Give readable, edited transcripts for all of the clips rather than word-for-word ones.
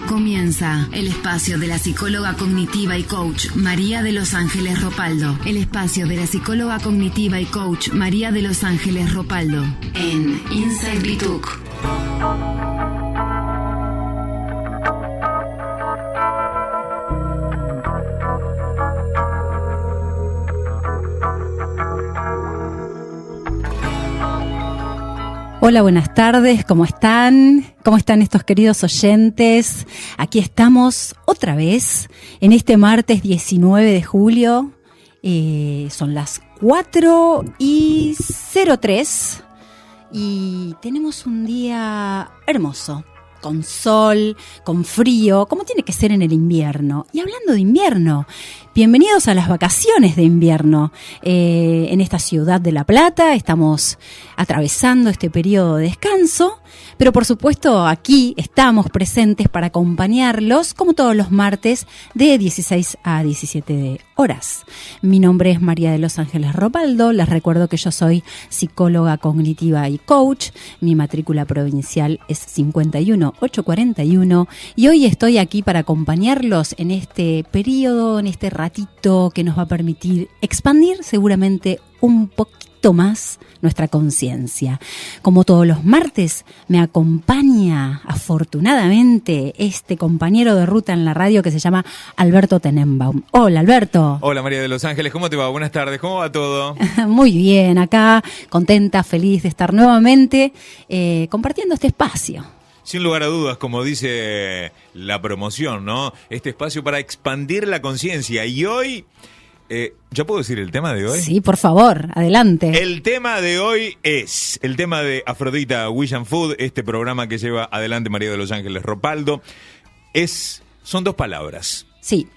Comienza el espacio de la psicóloga cognitiva y coach María de los Ángeles Ropaldo. El espacio de la psicóloga cognitiva y coach María de los Ángeles Ropaldo en Inside Bituk. Hola, buenas tardes, ¿cómo están? ¿Cómo están estos queridos oyentes? Aquí estamos otra vez en este martes 19 de julio. Son las 4:03 y tenemos un día hermoso, con sol, con frío, como tiene que ser en el invierno. Y hablando de invierno, bienvenidos a las vacaciones de invierno. En esta ciudad de La Plata estamos atravesando este periodo de descanso, pero por supuesto aquí estamos presentes para acompañarlos como todos los martes de 16 a 17 horas. Mi nombre es María de los Ángeles Ropaldo. Les recuerdo que yo soy psicóloga cognitiva y coach. Mi matrícula provincial es 51841 y hoy estoy aquí para acompañarlos en este periodo, en este ratito que nos va a permitir expandir seguramente un poquito más nuestra conciencia. Como todos los martes, me acompaña afortunadamente este compañero de ruta en la radio que se llama Alberto Tenenbaum. Hola, Alberto. Hola, María de los Ángeles, ¿cómo te va? Buenas tardes, ¿cómo va todo? Muy bien, acá contenta, feliz de estar nuevamente compartiendo este espacio. Sin lugar a dudas, como dice la promoción, ¿no? Este espacio para expandir la conciencia. Y hoy, ¿ya puedo decir el tema de hoy? Sí, por favor, adelante. El tema de hoy es el tema de Afrodita Wish and Food, este programa que lleva adelante María de los Ángeles Ropaldo. Son dos palabras. Sí.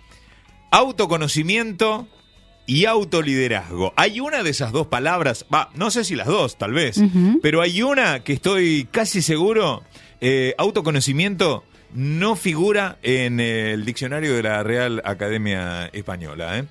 Autoconocimiento y autoliderazgo. Hay una de esas dos palabras, no sé si las dos, tal vez, pero hay una que estoy casi seguro, autoconocimiento no figura en el diccionario de la Real Academia Española,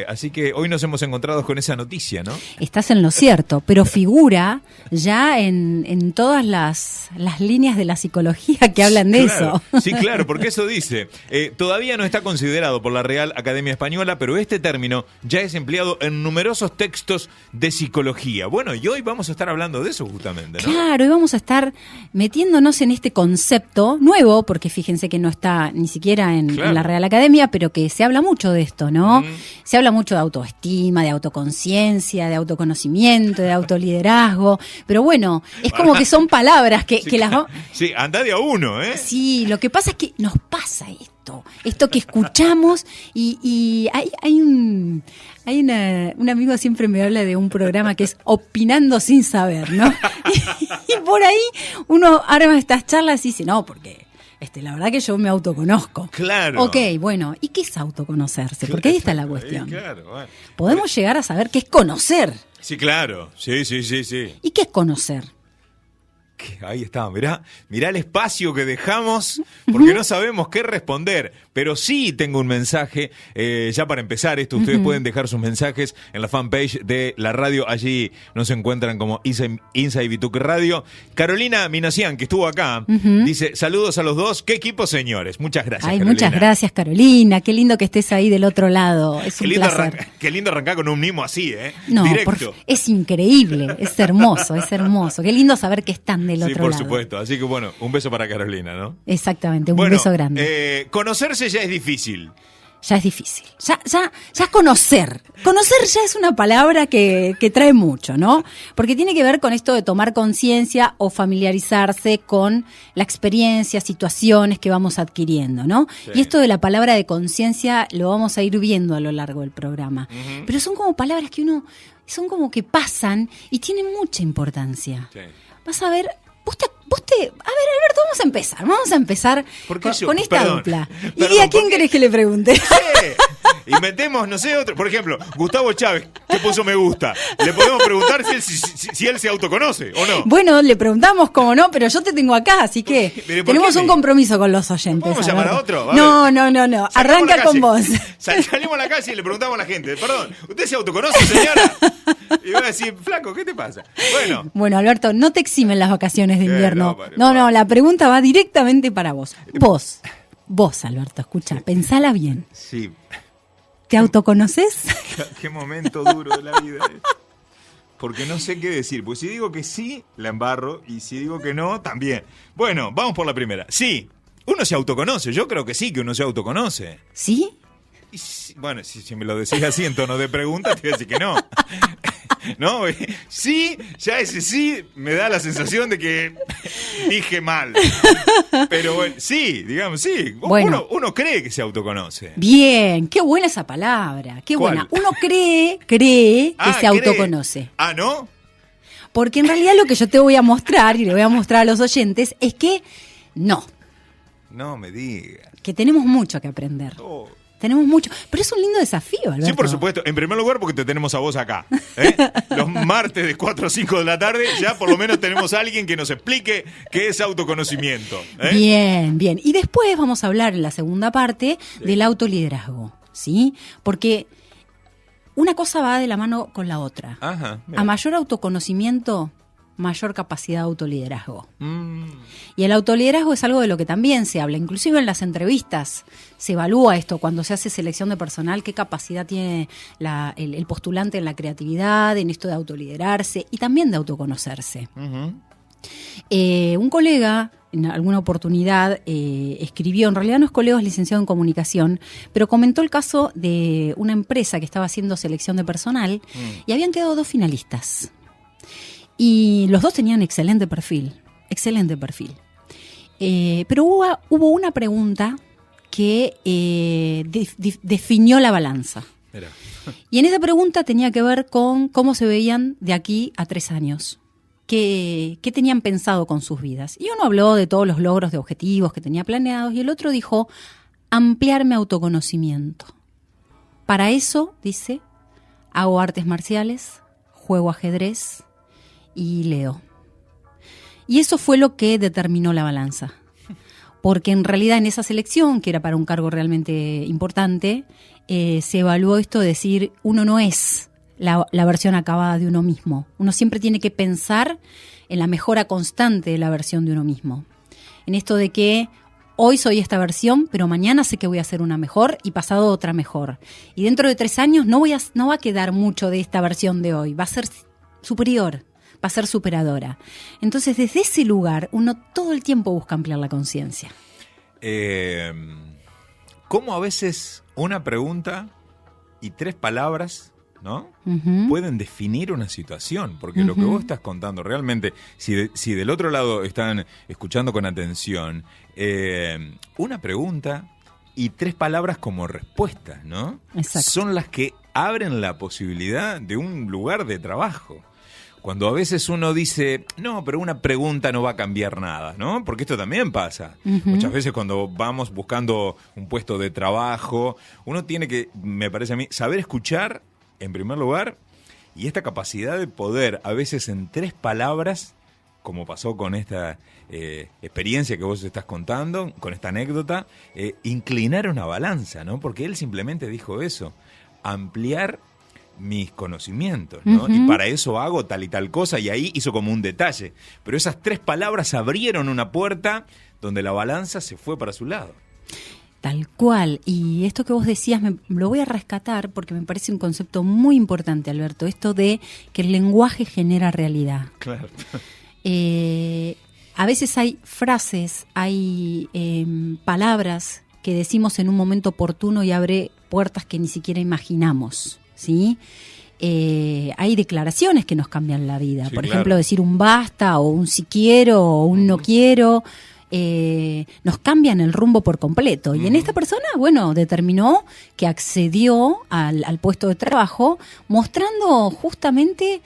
así que hoy nos hemos encontrado con esa noticia, ¿no? Estás en lo cierto, pero figura ya en todas las líneas de la psicología que hablan de eso. Sí, claro, porque eso dice, todavía no está considerado por la Real Academia Española, pero este término ya es empleado en numerosos textos de psicología. Bueno, y hoy vamos a estar hablando de eso justamente, ¿no? Claro, y vamos a estar metiéndonos en este concepto nuevo, porque fíjense que no está ni siquiera en la Real Academia, pero que se habla mucho de esto, ¿no? Se habla mucho de autoestima, de autoconciencia, de autoconocimiento, de autoliderazgo, pero bueno, es como que son palabras que las vamos... Sí, anda de a uno, ¿eh? Sí, lo que pasa es que nos pasa esto que escuchamos y hay un amigo siempre me habla de un programa que es Opinando sin saber, ¿no? y por ahí uno arma estas charlas y dice, no, porque la verdad que yo me autoconozco. Claro. Ok, bueno, ¿y qué es autoconocerse? Porque ahí está la cuestión. Claro, bueno. Podemos llegar a saber qué es conocer. Sí, claro. Sí. ¿Y qué es conocer? Ahí está, mirá el espacio que dejamos, porque no sabemos qué responder, pero sí tengo un mensaje, ya para empezar esto, ustedes pueden dejar sus mensajes en la fanpage de la radio, allí nos encuentran como Inside Bituk Radio. Carolina Minasian, que estuvo acá, dice, saludos a los dos, qué equipo señores, muchas gracias, Carolina. Muchas gracias, Carolina, qué lindo que estés ahí del otro lado, es un placer. Qué lindo arrancar con un mimo así, No, directo. Es increíble, es hermoso, qué lindo saber que están del otro lado. Sí, por supuesto. Así que bueno, un beso para Carolina, ¿no? Exactamente, un beso grande. Conocerse ya es difícil. Ya es difícil. Ya conocer. Conocer ya es una palabra que trae mucho, ¿no? Porque tiene que ver con esto de tomar conciencia o familiarizarse con la experiencia, situaciones que vamos adquiriendo, ¿no? Sí. Y esto de la palabra de conciencia lo vamos a ir viendo a lo largo del programa. Pero son como palabras que son como que pasan y tienen mucha importancia. Sí. Vas a ver... A ver, Alberto, vamos a empezar con esta dupla. ¿Y a quién querés que le pregunte? Inventemos, no sé, otro. Por ejemplo, Gustavo Chávez, que puso me gusta. Le podemos preguntar si él se autoconoce o no. Bueno, le preguntamos cómo no, pero yo te tengo acá, así que tenemos un compromiso con los oyentes. ¿Vamos a llamar a otro? No. Arranca con vos. Salimos a la calle y le preguntamos a la gente. Perdón, ¿usted se autoconoce, señora? Y voy a decir, flaco, ¿qué te pasa? Bueno, Alberto, no te eximen las vacaciones de invierno. No, No, la pregunta va directamente para vos. Vos, Alberto, escucha, pensala bien. Sí. ¿Te autoconoces? Qué momento duro de la vida. Porque no sé qué decir. Pues si digo que sí, la embarro. Y si digo que no, también. Bueno, vamos por la primera. Sí, uno se autoconoce. Yo creo que sí, que uno se autoconoce. ¿Sí? Y bueno, si me lo decís así en tono de pregunta, te voy a decir que no. No, sí, ya ese sí me da la sensación de que dije mal. Pero bueno, sí, digamos, sí. Bueno. Uno cree que se autoconoce. Bien, qué buena esa palabra, qué ¿Cuál? buena. Uno cree que se cree. autoconoce. Ah, ¿no? Porque en realidad lo que yo te voy a mostrar, y le voy a mostrar a los oyentes, es que no, No me digas. que tenemos mucho que aprender. Oh. Tenemos mucho, pero es un lindo desafío, Alberto. Sí, por supuesto. En primer lugar, porque te tenemos a vos acá. ¿Eh? Los martes de 4 a 5 de la tarde, ya por lo menos tenemos a alguien que nos explique qué es autoconocimiento. ¿Eh? Bien, bien. Y después vamos a hablar en la segunda parte del autoliderazgo, ¿sí? Porque una cosa va de la mano con la otra. Ajá. Mira. A mayor autoconocimiento, mayor capacidad de autoliderazgo. Mm. Y el autoliderazgo es algo de lo que también se habla, inclusive en las entrevistas se evalúa esto, cuando se hace selección de personal, qué capacidad tiene el postulante en la creatividad, en esto de autoliderarse y también de autoconocerse. Uh-huh. Un colega en alguna oportunidad escribió, en realidad no es colega, es licenciado en comunicación, pero comentó el caso de una empresa que estaba haciendo selección de personal y habían quedado 2 finalistas. Y los 2 tenían excelente perfil. Pero hubo una pregunta que definió la balanza. Mira. Y en esa pregunta tenía que ver con cómo se veían de aquí a 3 años. ¿Qué tenían pensado con sus vidas? Y uno habló de todos los logros de objetivos que tenía planeados y el otro dijo, ampliar mi autoconocimiento. Para eso, dice, hago artes marciales, juego ajedrez y leo. Y eso fue lo que determinó la balanza. Porque en realidad en esa selección, que era para un cargo realmente importante, se evaluó esto de decir, uno no es la versión acabada de uno mismo. Uno siempre tiene que pensar en la mejora constante de la versión de uno mismo. En esto de que hoy soy esta versión, pero mañana sé que voy a ser una mejor y pasado otra mejor. Y dentro de 3 años no va a quedar mucho de esta versión de hoy, va a ser superior. Va a ser superadora. Entonces, desde ese lugar, uno todo el tiempo busca ampliar la conciencia. ¿Cómo a veces una pregunta y 3 palabras, ¿no? Pueden definir una situación? Porque lo que vos estás contando, realmente, si del otro lado están escuchando con atención, una pregunta y 3 palabras como respuesta, ¿no? Exacto. Son las que abren la posibilidad de un lugar de trabajo. Cuando a veces uno dice, no, pero una pregunta no va a cambiar nada, ¿no? Porque esto también pasa. Muchas veces cuando vamos buscando un puesto de trabajo, uno tiene que, me parece a mí, saber escuchar, en primer lugar, y esta capacidad de poder, a veces en 3 palabras, como pasó con esta experiencia que vos estás contando, con esta anécdota, inclinar una balanza, ¿no? Porque él simplemente dijo eso, ampliar mis conocimientos, ¿no? Y para eso hago tal y tal cosa, y ahí hizo como un detalle. Pero esas 3 palabras abrieron una puerta donde la balanza se fue para su lado. Tal cual. Y esto que vos decías lo voy a rescatar porque me parece un concepto muy importante, Alberto. Esto de que el lenguaje genera realidad. Claro. A veces hay frases, hay palabras que decimos en un momento oportuno y abre puertas que ni siquiera imaginamos, ¿sí? Hay declaraciones que nos cambian la vida. Sí, por claro. ejemplo, decir un basta o un si quiero o un no quiero nos cambian el rumbo por completo. Y en esta persona, bueno, determinó que accedió al puesto de trabajo mostrando justamente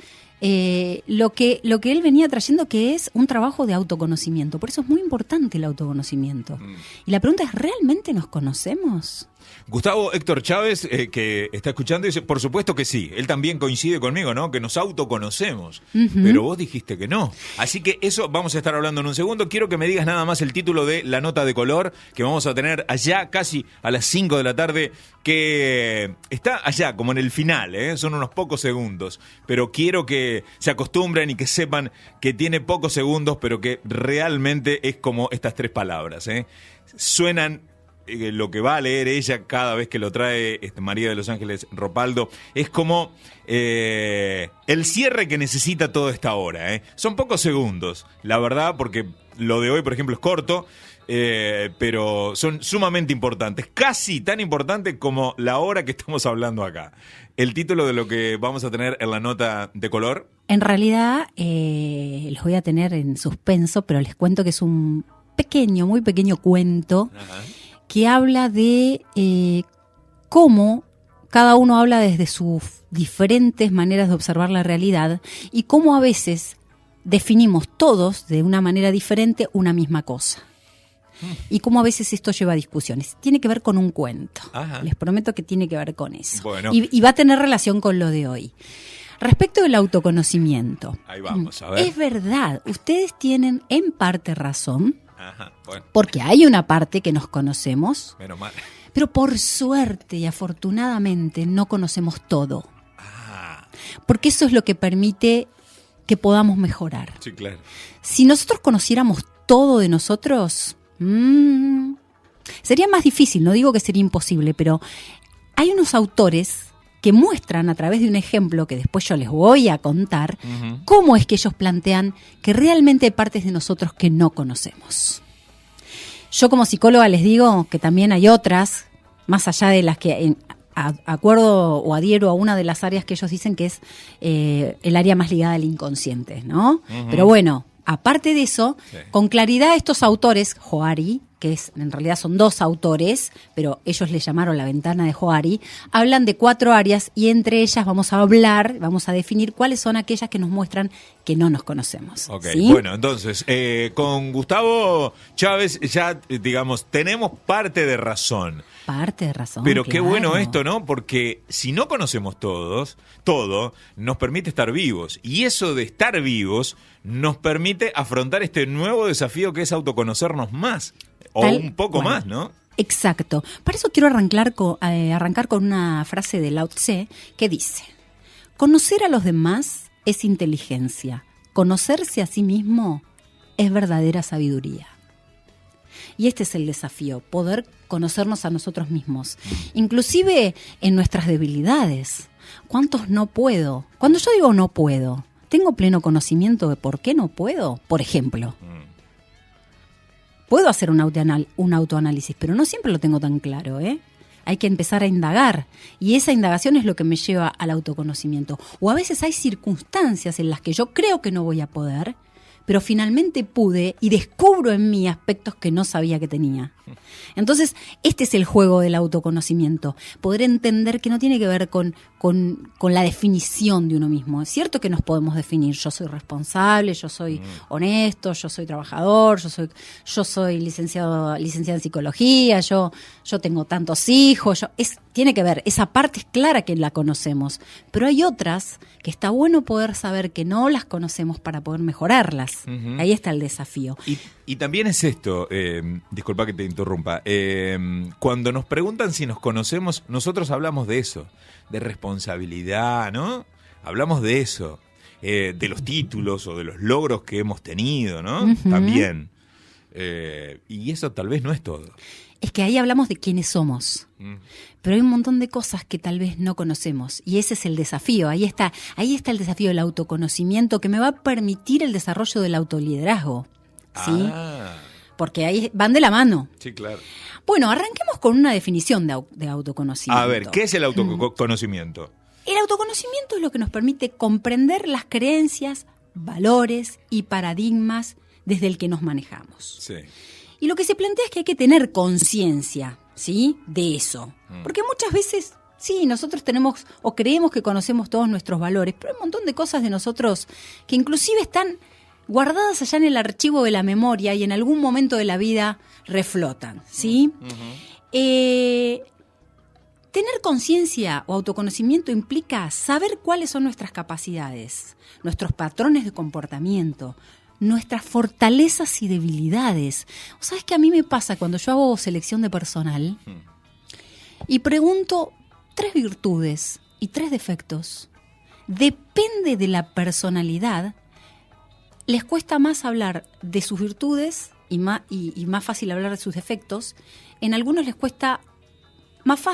lo que él venía trayendo, que es un trabajo de autoconocimiento. Por eso es muy importante el autoconocimiento. Y la pregunta es, ¿realmente nos conocemos? Gustavo Héctor Chávez, que está escuchando, dice, por supuesto que sí, él también coincide conmigo, ¿no? Que nos autoconocemos, pero vos dijiste que no. Así que eso vamos a estar hablando en un segundo. Quiero que me digas nada más el título de la nota de color que vamos a tener allá casi a las 5 de la tarde, que está allá como en el final, son unos pocos segundos, pero quiero que se acostumbren y que sepan que tiene pocos segundos, pero que realmente es como estas 3 palabras, suenan. Lo que va a leer ella cada vez que lo trae María de los Ángeles Ropaldo es como el cierre que necesita toda esta hora. Son pocos segundos, la verdad, porque lo de hoy, por ejemplo, es corto, pero son sumamente importantes, casi tan importantes como la hora que estamos hablando acá. El título de lo que vamos a tener en la nota de color. En realidad, los voy a tener en suspenso, pero les cuento que es un pequeño, muy pequeño cuento. Ajá. Que habla de cómo cada uno habla desde sus diferentes maneras de observar la realidad y cómo a veces definimos todos de una manera diferente una misma cosa. Y cómo a veces esto lleva a discusiones. Tiene que ver con un cuento. Ajá. Les prometo que tiene que ver con eso. Bueno. Y va a tener relación con lo de hoy. Respecto del autoconocimiento. Ahí vamos, a ver. Es verdad, ustedes tienen en parte razón. Ajá, bueno. Porque hay una parte que nos conocemos, menos mal. Pero por suerte y afortunadamente no conocemos todo. Porque eso es lo que permite que podamos mejorar. Sí, claro. Si nosotros conociéramos todo de nosotros, sería más difícil, no digo que sería imposible, pero hay unos autores que muestran a través de un ejemplo que después yo les voy a contar, cómo es que ellos plantean que realmente hay partes de nosotros que no conocemos. Yo como psicóloga les digo que también hay otras, más allá de las que acuerdo o adhiero a una de las áreas que ellos dicen que es el área más ligada al inconsciente, ¿no? Pero bueno, aparte de eso, sí. Con claridad estos autores, Johari, que en realidad son 2 autores, pero ellos le llamaron la ventana de Johari, hablan de 4 áreas y entre ellas vamos a definir cuáles son aquellas que nos muestran que no nos conocemos. Ok, ¿sí? Bueno, entonces, con Gustavo Chávez ya, digamos, tenemos parte de razón. Parte de razón, pero claro. Qué bueno esto, ¿no? Porque si no conocemos todo, nos permite estar vivos. Y eso de estar vivos nos permite afrontar este nuevo desafío que es autoconocernos más. O un poco más, ¿no? Exacto. Para eso quiero arrancar con una frase de Lao Tse que dice: conocer a los demás es inteligencia. Conocerse a sí mismo es verdadera sabiduría. Y este es el desafío, poder conocernos a nosotros mismos, inclusive en nuestras debilidades. ¿Cuántos no puedo? Cuando yo digo no puedo, ¿tengo pleno conocimiento de por qué no puedo? Por ejemplo, puedo hacer un autoanálisis, pero no siempre lo tengo tan claro, Hay que empezar a indagar y esa indagación es lo que me lleva al autoconocimiento. O a veces hay circunstancias en las que yo creo que no voy a poder, pero finalmente pude y descubro en mí aspectos que no sabía que tenía. Entonces, este es el juego del autoconocimiento, poder entender que no tiene que ver con la definición de uno mismo. Es cierto que nos podemos definir, yo soy responsable, yo soy honesto, yo soy trabajador, yo soy licenciada en psicología, yo tengo tantos hijos, tiene que ver, esa parte es clara que la conocemos, pero hay otras que está bueno poder saber que no las conocemos para poder mejorarlas. Ahí está el desafío. Y también es esto, disculpa que te interrumpa, cuando nos preguntan si nos conocemos, nosotros hablamos de eso, de responsabilidad, ¿no? Hablamos de eso, de los títulos o de los logros que hemos tenido, ¿no? También. Y eso tal vez no es todo. Es que ahí hablamos de quiénes somos, pero hay un montón de cosas que tal vez no conocemos y ese es el desafío, ahí está el desafío del autoconocimiento que me va a permitir el desarrollo del autoliderazgo, ¿sí? Porque ahí van de la mano. Sí, claro. Bueno, arranquemos con una definición de autoconocimiento. A ver, ¿qué es el autoconocimiento? El autoconocimiento es lo que nos permite comprender las creencias, valores y paradigmas desde el que nos manejamos. Sí. Y lo que se plantea es que hay que tener conciencia, ¿sí?, de eso. Porque muchas veces, sí, nosotros tenemos o creemos que conocemos todos nuestros valores, pero hay un montón de cosas de nosotros que inclusive están guardadas allá en el archivo de la memoria y en algún momento de la vida reflotan, ¿sí? Tener conciencia o autoconocimiento implica saber cuáles son nuestras capacidades, nuestros patrones de comportamiento, nuestras fortalezas y debilidades. ¿Sabes qué a mí me pasa cuando yo hago selección de personal y pregunto 3 virtudes y 3 defectos? Depende de la personalidad, les cuesta más hablar de sus virtudes y más fácil hablar de sus defectos. En algunos les cuesta más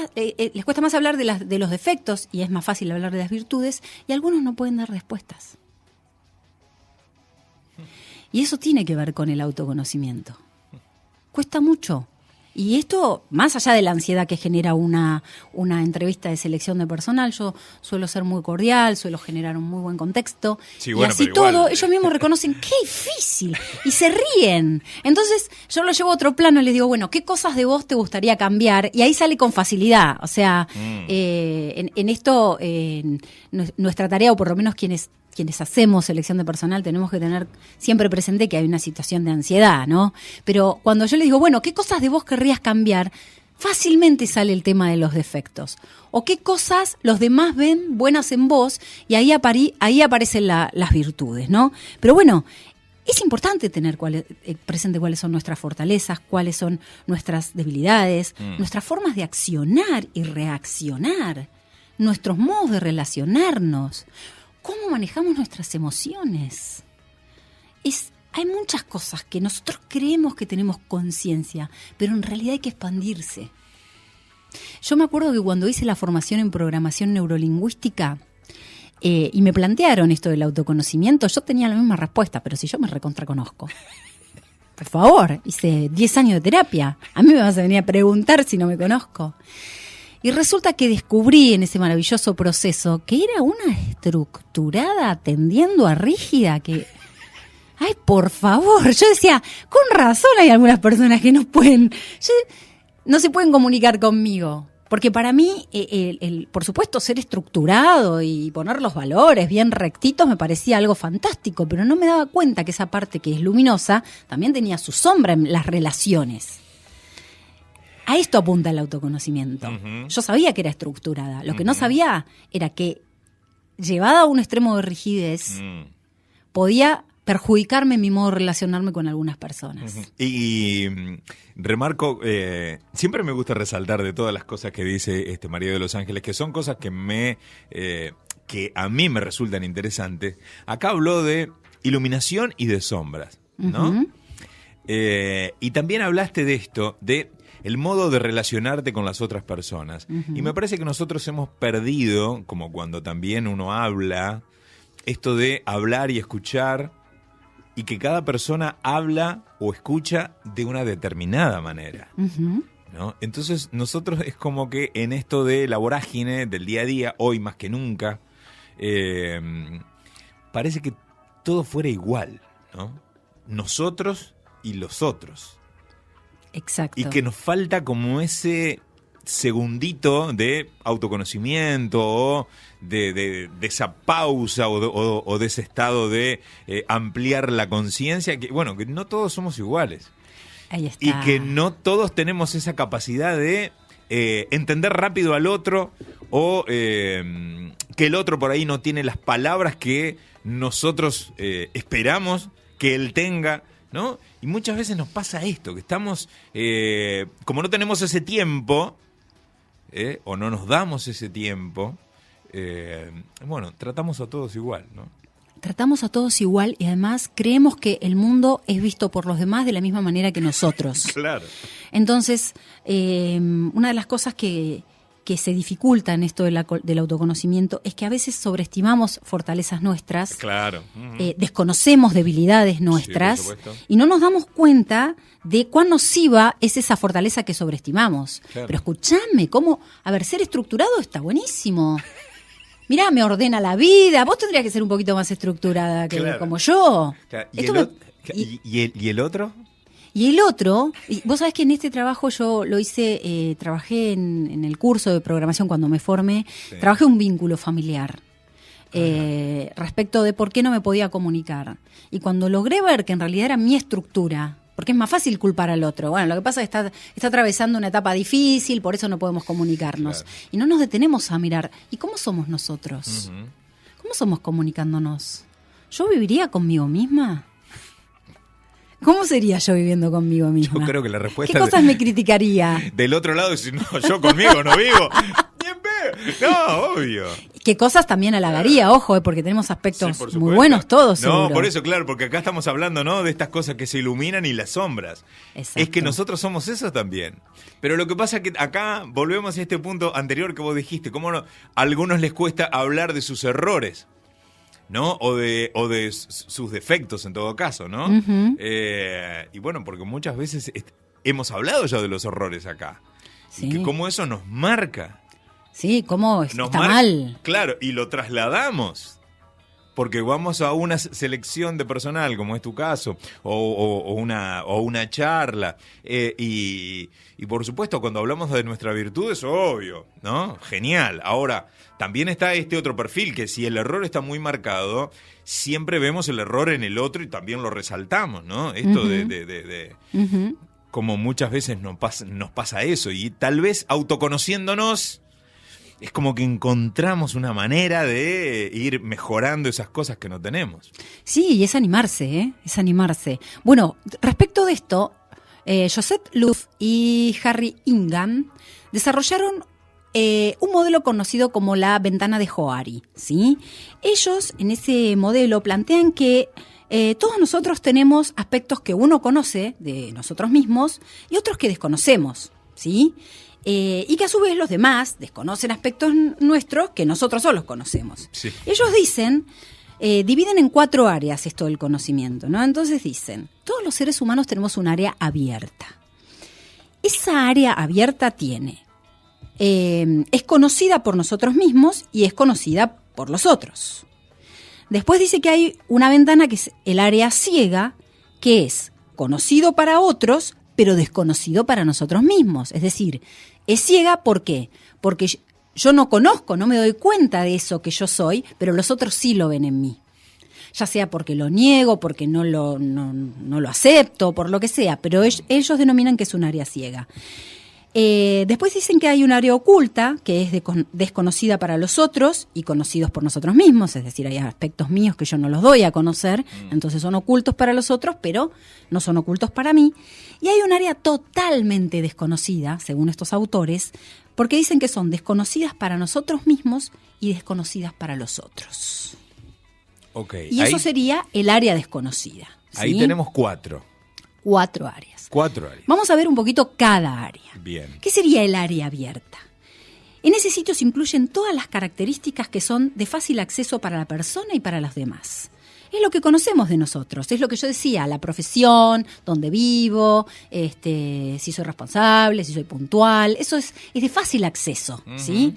hablar de los defectos y es más fácil hablar de las virtudes, y algunos no pueden dar respuestas. Y eso tiene que ver con el autoconocimiento. Cuesta mucho. Y esto, más allá de la ansiedad que genera una entrevista de selección de personal, yo suelo ser muy cordial, suelo generar un muy buen contexto. Sí, y bueno, así pero igual, todo, ellos mismos reconocen, ¡qué difícil! Y se ríen. Entonces, yo lo llevo a otro plano y les digo, bueno, ¿qué cosas de vos te gustaría cambiar? Y ahí sale con facilidad. O sea, en esto, nuestra tarea, o por lo menos quienes hacemos selección de personal, tenemos que tener siempre presente que hay una situación de ansiedad, ¿no? Pero cuando yo les digo, bueno, ¿qué cosas de vos querrías cambiar? Fácilmente sale el tema de los defectos. O qué cosas los demás ven buenas en vos, y ahí aparecen las virtudes, ¿no? Pero bueno, es importante tener presente cuáles son nuestras fortalezas, cuáles son nuestras debilidades, nuestras formas de accionar y reaccionar, nuestros modos de relacionarnos. ¿Cómo manejamos nuestras emociones? Hay muchas cosas que nosotros creemos que tenemos conciencia, pero en realidad hay que expandirse. Yo me acuerdo que cuando hice la formación en programación neurolingüística y me plantearon esto del autoconocimiento, yo tenía la misma respuesta, pero si yo me recontraconozco. Por favor, hice 10 años de terapia. A mí me vas a venir a preguntar si no me conozco. Y resulta que descubrí en ese maravilloso proceso que era una estructurada tendiendo a rígida que... ¡Ay, por favor! Yo decía, con razón hay algunas personas que no se pueden comunicar conmigo. Porque para mí, por supuesto, ser estructurado y poner los valores bien rectitos me parecía algo fantástico, pero no me daba cuenta que esa parte que es luminosa también tenía su sombra en las relaciones. A esto apunta el autoconocimiento. Yo sabía que era estructurada. Lo que no sabía era que, llevada a un extremo de rigidez, podía perjudicarme en mi modo de relacionarme con algunas personas. Y remarco, siempre me gusta resaltar de todas las cosas que dice María de los Ángeles, que son cosas que a mí me resultan interesantes. Acá habló de iluminación y de sombras, ¿no? Y también hablaste de esto, de el modo de relacionarte con las otras personas. Y me parece que nosotros hemos perdido, como cuando también uno habla, esto de hablar y escuchar, y que cada persona habla o escucha de una determinada manera, ¿no? Entonces nosotros es como que en esto de la vorágine del día a día, hoy más que nunca, parece que todo fuera igual, ¿no? Nosotros y los otros. Exacto. Y que nos falta como ese segundito de autoconocimiento o de esa pausa o de ese estado de ampliar la conciencia, que bueno, que no todos somos iguales. Ahí está. Y que no todos tenemos esa capacidad de entender rápido al otro, o que el otro por ahí no tiene las palabras que nosotros esperamos que él tenga, ¿no? Y muchas veces nos pasa esto, que estamos, como no tenemos ese tiempo, o no nos damos ese tiempo, bueno, tratamos a todos igual, ¿no? Tratamos a todos igual, y además creemos que el mundo es visto por los demás de la misma manera que nosotros. Claro. Entonces, una de las cosas que se dificulta en esto del autoconocimiento es que a veces sobreestimamos fortalezas nuestras, claro. Desconocemos debilidades nuestras, sí, y no nos damos cuenta de cuán nociva es esa fortaleza que sobreestimamos. Claro. Pero escúchame, ser estructurado está buenísimo. Mirá, me ordena la vida. Vos tendrías que ser un poquito más estructurada que como yo. Claro. ¿Y el otro? Y el otro, vos sabés que en este trabajo yo lo hice, trabajé en el curso de programación cuando me formé, sí. Trabajé un vínculo familiar respecto de por qué no me podía comunicar. Y cuando logré ver que en realidad era mi estructura, porque es más fácil culpar al otro. Bueno, lo que pasa es que está atravesando una etapa difícil, por eso no podemos comunicarnos. Claro. Y no nos detenemos a mirar, ¿y cómo somos nosotros? ¿Cómo somos comunicándonos? ¿Yo viviría conmigo misma? ¿Cómo sería yo viviendo conmigo misma? Yo creo que la respuesta... ¿Qué cosas me criticaría? Del otro lado, si no, yo conmigo no vivo. Bien veo. No, obvio. ¿Qué cosas también halagaría? Ojo, porque tenemos aspectos Sí, por muy supuesto. buenos todos, No, seguro. por eso, claro, porque acá estamos hablando, ¿no?, de estas cosas que se iluminan y las sombras. Exacto. Es que nosotros somos eso también. Pero lo que pasa es que acá volvemos a este punto anterior que vos dijiste, cómo a algunos les cuesta hablar de sus errores, ¿no? O de sus defectos en todo caso, ¿no? Ujú. Y bueno, porque muchas veces hemos hablado ya de los errores acá. Sí. Y que cómo eso nos marca. Sí, ¿cómo Nos está marca, mal? Claro, y lo trasladamos. Porque vamos a una selección de personal, como es tu caso, o una charla. Y por supuesto, cuando hablamos de nuestra virtud es obvio, ¿no? Genial. Ahora, también está este otro perfil, que si el error está muy marcado, siempre vemos el error en el otro y también lo resaltamos, ¿no? Esto de Ujú. como muchas veces nos pasa eso. Y tal vez autoconociéndonos... es como que encontramos una manera de ir mejorando esas cosas que no tenemos. Sí, y es animarse, ¿eh? Es animarse. Bueno, respecto de esto, Joseph Luff y Harry Ingham desarrollaron un modelo conocido como la ventana de Johari, ¿sí? Ellos en ese modelo plantean que todos nosotros tenemos aspectos que uno conoce de nosotros mismos y otros que desconocemos, ¿sí? Y que a su vez los demás desconocen aspectos nuestros que nosotros solos conocemos. Sí. Ellos dicen, dividen en 4 áreas esto del conocimiento, ¿no? Entonces dicen, todos los seres humanos tenemos un área abierta. Esa área abierta es conocida por nosotros mismos y es conocida por los otros. Después dice que hay una ventana que es el área ciega, que es conocido para otros, pero desconocido para nosotros mismos. Es decir, es ciega, ¿por qué? Porque yo no conozco, no me doy cuenta de eso que yo soy, pero los otros sí lo ven en mí. Ya sea porque lo niego, porque no lo acepto, por lo que sea, pero ellos denominan que es un área ciega. Después dicen que hay un área oculta, que es desconocida para los otros y conocidos por nosotros mismos, es decir, hay aspectos míos que yo no los doy a conocer, entonces son ocultos para los otros, pero no son ocultos para mí. Y hay un área totalmente desconocida, según estos autores, porque dicen que son desconocidas para nosotros mismos y desconocidas para los otros. Okay. Y eso sería el área desconocida. Ahí ¿sí? tenemos 4. 4 áreas. 4 áreas. Vamos a ver un poquito cada área. Bien. ¿Qué sería el área abierta? En ese sitio se incluyen todas las características que son de fácil acceso para la persona y para los demás. Es lo que conocemos de nosotros, es lo que yo decía, la profesión, dónde vivo, si soy responsable, si soy puntual, eso es de fácil acceso, ¿sí?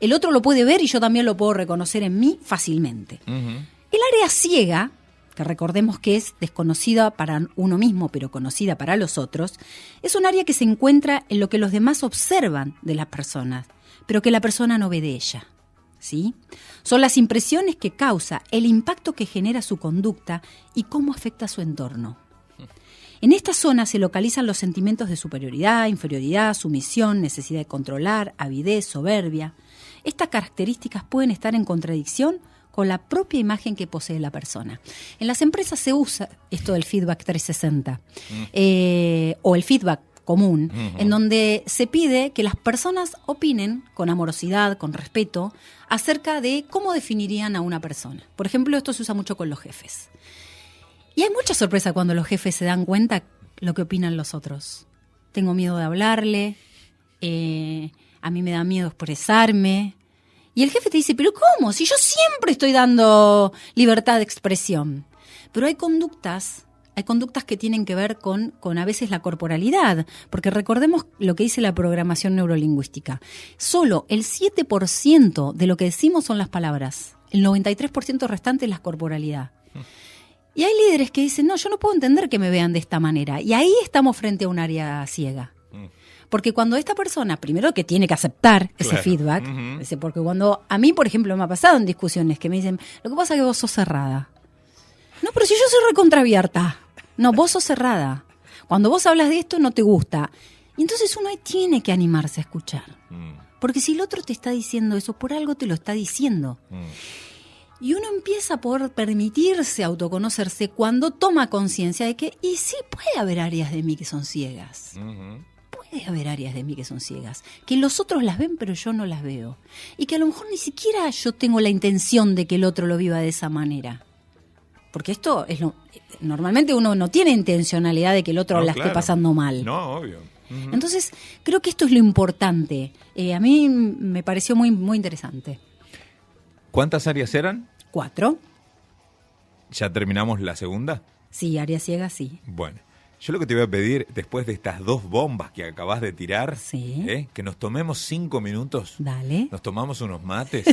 El otro lo puede ver y yo también lo puedo reconocer en mí fácilmente. El área ciega, que recordemos que es desconocida para uno mismo, pero conocida para los otros, es un área que se encuentra en lo que los demás observan de las personas, pero que la persona no ve de ella, ¿sí? Son las impresiones que causa, el impacto que genera su conducta y cómo afecta a su entorno. En esta zona se localizan los sentimientos de superioridad, inferioridad, sumisión, necesidad de controlar, avidez, soberbia. Estas características pueden estar en contradicción con la propia imagen que posee la persona. En las empresas se usa esto del feedback 360 o el feedback común, en donde se pide que las personas opinen con amorosidad, con respeto, acerca de cómo definirían a una persona. Por ejemplo, esto se usa mucho con los jefes. Y hay mucha sorpresa cuando los jefes se dan cuenta lo que opinan los otros. Tengo miedo de hablarle, a mí me da miedo expresarme. Y el jefe te dice, ¿pero cómo? Si yo siempre estoy dando libertad de expresión. Pero hay conductas que tienen que ver con a veces la corporalidad, porque recordemos lo que dice la programación neurolingüística. Solo el 7% de lo que decimos son las palabras, el 93% restante es la corporalidad. Y hay líderes que dicen, no, yo no puedo entender que me vean de esta manera. Y ahí estamos frente a un área ciega. Porque cuando esta persona, primero que tiene que aceptar ese feedback, porque cuando a mí, por ejemplo, me ha pasado en discusiones que me dicen, lo que pasa es que vos sos cerrada. No, pero si yo soy recontraabierta. No, vos sos cerrada. Cuando vos hablas de esto no te gusta. Y entonces uno ahí tiene que animarse a escuchar. Porque si el otro te está diciendo eso, por algo te lo está diciendo. Y uno empieza a poder permitirse autoconocerse cuando toma conciencia de que, y sí, puede haber áreas de mí que son ciegas. Puede haber áreas de mí que son ciegas, que los otros las ven pero yo no las veo. Y que a lo mejor ni siquiera yo tengo la intención de que el otro lo viva de esa manera. Porque esto es normalmente uno no tiene intencionalidad de que el otro la esté pasando mal. No, obvio. Entonces, creo que esto es lo importante. A mí me pareció muy, muy interesante. ¿Cuántas áreas eran? 4. ¿Ya terminamos la segunda? Sí, área ciega, sí. Bueno. Yo lo que te voy a pedir, después de estas 2 bombas que acabas de tirar, que nos tomemos 5 minutos. Dale. Nos tomamos unos mates,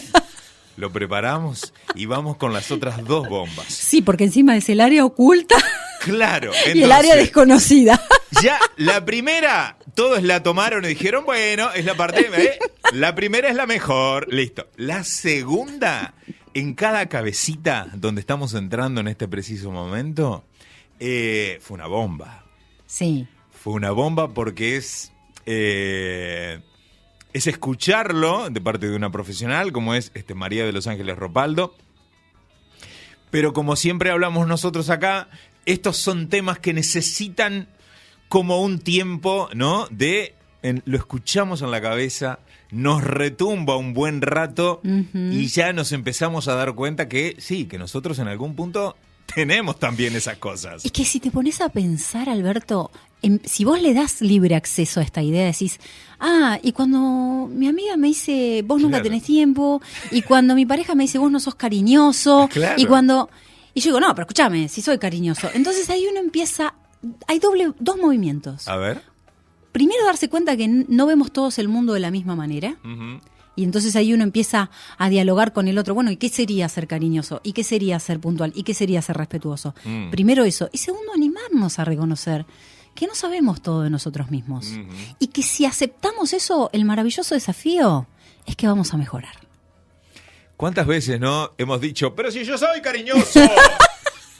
lo preparamos y vamos con las otras 2 bombas. Sí, porque encima es el área oculta. Claro. Entonces, y el área desconocida. Ya, la primera, todos la tomaron y dijeron, bueno, es la parte, la primera es la mejor, listo. La segunda, en cada cabecita donde estamos entrando en este preciso momento... fue una bomba. Sí. Fue una bomba porque es escucharlo de parte de una profesional como es María de los Ángeles Ropaldo. Pero como siempre hablamos nosotros acá, estos son temas que necesitan como un tiempo, ¿no? Lo escuchamos en la cabeza, nos retumba un buen rato y ya nos empezamos a dar cuenta que sí, que nosotros en algún punto tenemos también esas cosas. Es que si te pones a pensar, Alberto, si vos le das libre acceso a esta idea, decís, y cuando mi amiga me dice, vos nunca tenés tiempo, y cuando mi pareja me dice, vos no sos cariñoso, y yo digo, no, pero escúchame, si soy cariñoso. Entonces ahí uno empieza, hay 2 movimientos. A ver. Primero darse cuenta que no vemos todos el mundo de la misma manera. Y entonces ahí uno empieza a dialogar con el otro. Bueno, ¿y qué sería ser cariñoso? ¿Y qué sería ser puntual? ¿Y qué sería ser respetuoso? Primero eso. Y segundo, animarnos a reconocer que no sabemos todo de nosotros mismos. Y que si aceptamos eso, el maravilloso desafío es que vamos a mejorar. ¿Cuántas veces, no, hemos dicho, pero si yo soy cariñoso?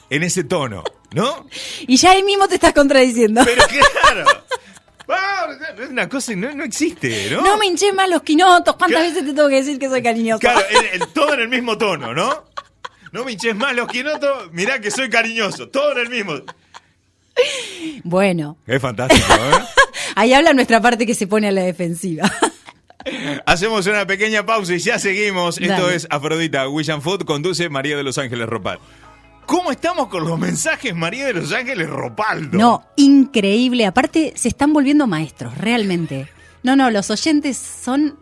En ese tono, ¿no? Y ya ahí mismo te estás contradiciendo. Pero claro. Es una cosa que no existe, ¿no? No me hinché más los quinotos. ¿Cuántas veces te tengo que decir que soy cariñoso? Claro, todo en el mismo tono, ¿no? No me hinches más los quinotos, mirá que soy cariñoso. Todo en el mismo. Bueno. Es fantástico, ¿eh? Ahí habla nuestra parte que se pone a la defensiva. Hacemos una pequeña pausa y ya seguimos. Dale. Esto es Afrodita William Food, conduce María de los Ángeles Ropaldo. ¿Cómo estamos con los mensajes, María de los Ángeles Ropaldo? No, increíble. Aparte, se están volviendo maestros, realmente. No, los oyentes son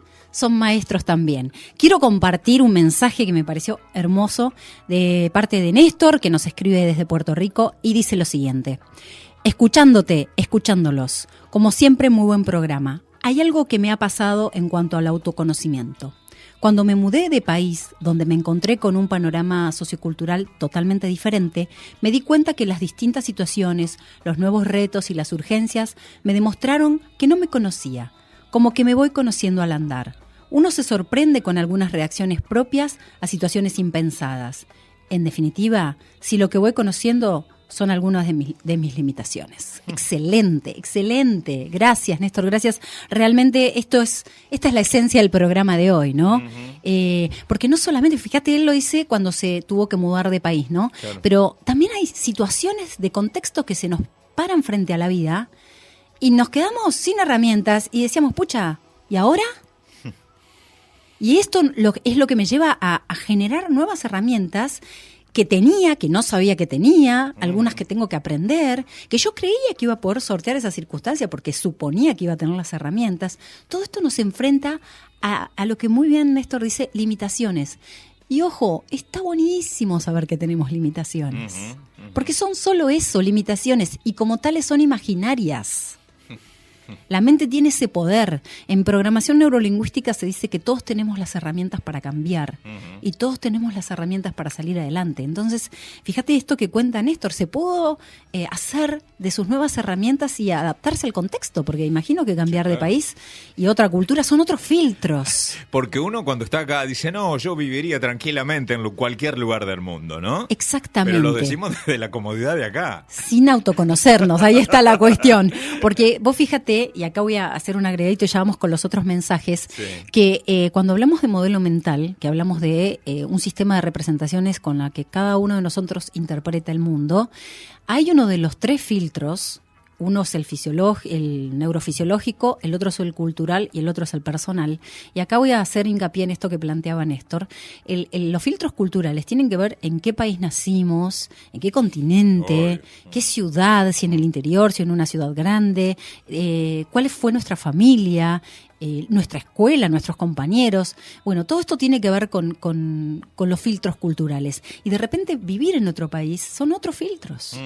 maestros también. Quiero compartir un mensaje que me pareció hermoso de parte de Néstor, que nos escribe desde Puerto Rico, y dice lo siguiente. Escuchándote, escuchándolos. Como siempre, muy buen programa. Hay algo que me ha pasado en cuanto al autoconocimiento. Cuando me mudé de país, donde me encontré con un panorama sociocultural totalmente diferente, me di cuenta que las distintas situaciones, los nuevos retos y las urgencias me demostraron que no me conocía, como que me voy conociendo al andar. Uno se sorprende con algunas reacciones propias a situaciones impensadas. En definitiva, si lo que voy conociendo son algunas de mis limitaciones. Excelente, excelente. Gracias, Néstor, gracias. Realmente esta es la esencia del programa de hoy, ¿no? Porque no solamente, fíjate, él lo dice cuando se tuvo que mudar de país, ¿no? Claro. Pero también hay situaciones de contexto que se nos paran frente a la vida y nos quedamos sin herramientas y decíamos, pucha, ¿y ahora? Y esto es lo que me lleva a generar nuevas herramientas que no sabía que tenía, algunas que tengo que aprender, que yo creía que iba a poder sortear esa circunstancia porque suponía que iba a tener las herramientas. Todo esto nos enfrenta a lo que muy bien Néstor dice, limitaciones. Y ojo, está buenísimo saber que tenemos limitaciones, porque son solo eso, limitaciones, y como tales son imaginarias. La mente tiene ese poder. En programación neurolingüística se dice que todos tenemos las herramientas para cambiar y todos tenemos las herramientas para salir adelante. Entonces, fíjate esto que cuenta Néstor, se pudo hacer de sus nuevas herramientas y adaptarse al contexto, porque imagino que cambiar de país y otra cultura son otros filtros. Porque uno cuando está acá dice, no, yo viviría tranquilamente en cualquier lugar del mundo, ¿no? Exactamente. Pero lo decimos desde la comodidad de acá. Sin autoconocernos, ahí está la cuestión. Porque vos fíjate, y acá voy a hacer un agregadito y ya vamos con los otros mensajes, que cuando hablamos de modelo mental, que hablamos de un sistema de representaciones con la que cada uno de nosotros interpreta el mundo, hay uno de los 3 filtros. Uno es el neurofisiológico, el otro es el cultural y el otro es el personal. Y acá voy a hacer hincapié en esto que planteaba Néstor. Los filtros culturales tienen que ver en qué país nacimos, en qué continente, qué ciudad, si en el interior, si en una ciudad grande, cuál fue nuestra familia, nuestra escuela, nuestros compañeros. Bueno, todo esto tiene que ver con los filtros culturales. Y de repente vivir en otro país son otros filtros.